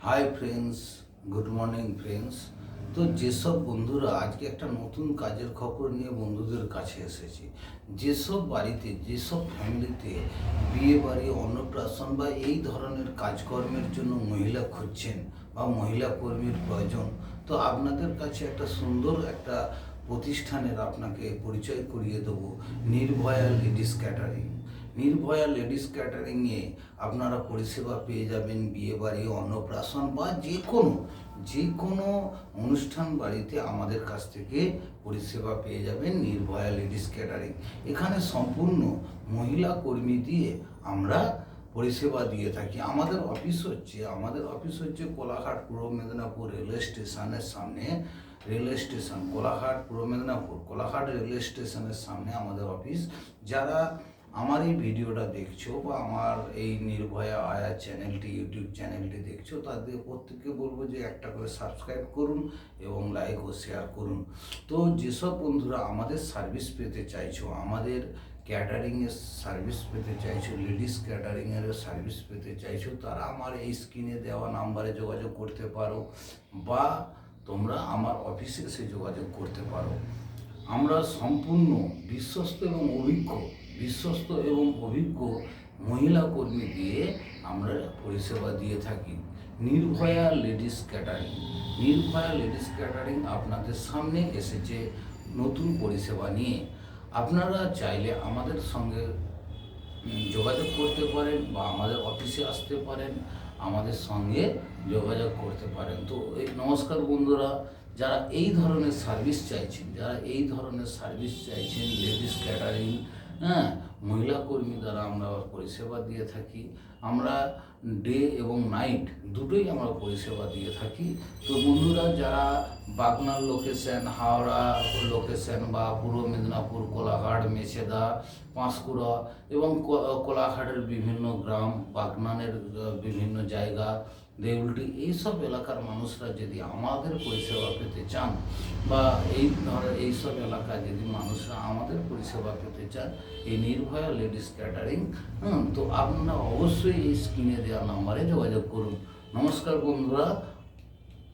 Hi friends, good morning friends. তো যেসব বন্ধুরা আজকে একটা নতুন কাজের খবর নিয়ে বন্ধুদের কাছে এসেছি, যেসব বাড়িতে, যেসব ফ্যামিলিতে বিয়ে বাড়ি, অন্নপ্রাশন বা এই ধরনের কাজকর্মের জন্য মহিলা খুঁজছেন বা মহিলা কর্মীর প্রয়োজন, তো আপনাদের কাছে একটা সুন্দর একটা প্রতিষ্ঠানের আপনাকে পরিচয় করিয়ে দেবো, Nirbhaya ladies catering. Nirbhaya ladies ক্যাটারিংয়ে আপনারা পরিষেবা পেয়ে যাবেন বিয়েবাড়ি, অন্নপ্রাশন বা যে কোনো অনুষ্ঠান বাড়িতে আমাদের কাছ থেকে পরিষেবা পেয়ে যাবেন নির্ভয়া লেডিস ক্যাটারিং। এখানে সম্পূর্ণ মহিলা কর্মী দিয়ে আমরা পরিষেবা দিয়ে থাকি। আমাদের অফিস হচ্ছে কোলাঘাট পূর্ব মেদিনীপুর রেলওয়ে স্টেশনের সামনে। রেলওয়ে স্টেশন কোলাঘাট পূর্ব মেদিনীপুর, কোলাঘাট রেলওয়ে স্টেশনের সামনে আমাদের অফিস। যারা আমার এই ভিডিওটা দেখছো বা আমার এই নির্ভয়া আয়া চ্যানেলটি, ইউটিউব চ্যানেলটি দেখছো, তাদের প্রত্যেককে বলবো যে একটা করে সাবস্ক্রাইব করুন এবং লাইক ও শেয়ার করুন। তো যেসব বন্ধুরা আমাদের সার্ভিস পেতে চাইছো, আমাদের ক্যাটারিংয়ের সার্ভিস পেতে চাইছো, লেডিস ক্যাটারিংয়ের সার্ভিস পেতে চাইছো, তারা আমার এই স্ক্রিনে দেওয়া নাম্বারে যোগাযোগ করতে পারো বা তোমরা আমার অফিসে এসে যোগাযোগ করতে পারো। আমরা সম্পূর্ণ বিশ্বস্ত এবং অভিজ্ঞ মহিলা কর্মী দিয়ে আমরা পরিষেবা দিয়ে থাকি। নির্ভয়া লেডিস ক্যাটারিং আপনাদের সামনে এসেছে নতুন পরিষেবা নিয়ে। আপনারা চাইলে আমাদের সঙ্গে যোগাযোগ করতে পারেন বা আমাদের অফিসে আসতে পারেন, আমাদের সঙ্গে যোগাযোগ করতে পারেন। তো নমস্কার বন্ধুরা, যারা এই ধরনের সার্ভিস চাইছেন লেডিস ক্যাটারিং, মহিলা কর্মী দ্বারা আমরা পরিষেবা দিয়ে থাকি। আমরা ডে এবং নাইট দুটোই আমরা পরিষেবা দিয়ে থাকি। তো বন্ধুরা, যারা বাগনান লোকেশন, হাওড়া লোকেশন বা পূর্ব মেদিনীপুর, কোলাঘাট, মেছেদা, পাঁশকুড়া এবং কোলাঘাটের বিভিন্ন গ্রাম, বাগনানের বিভিন্ন জায়গা, দেউলটি, এইসব এলাকার মানুষরা যদি আমাদের পরিষেবা পেতে চান বা এইসব এলাকায় যদি মানুষরা আমাদের পরিষেবা পেতে চান, এই নির্ভয়া লেডিস ক্যাটারিং, তো আপনারা অবশ্যই এই স্ক্রিনে দেওয়া নাম্বারে যোগাযোগ করুন। নমস্কার বন্ধুরা,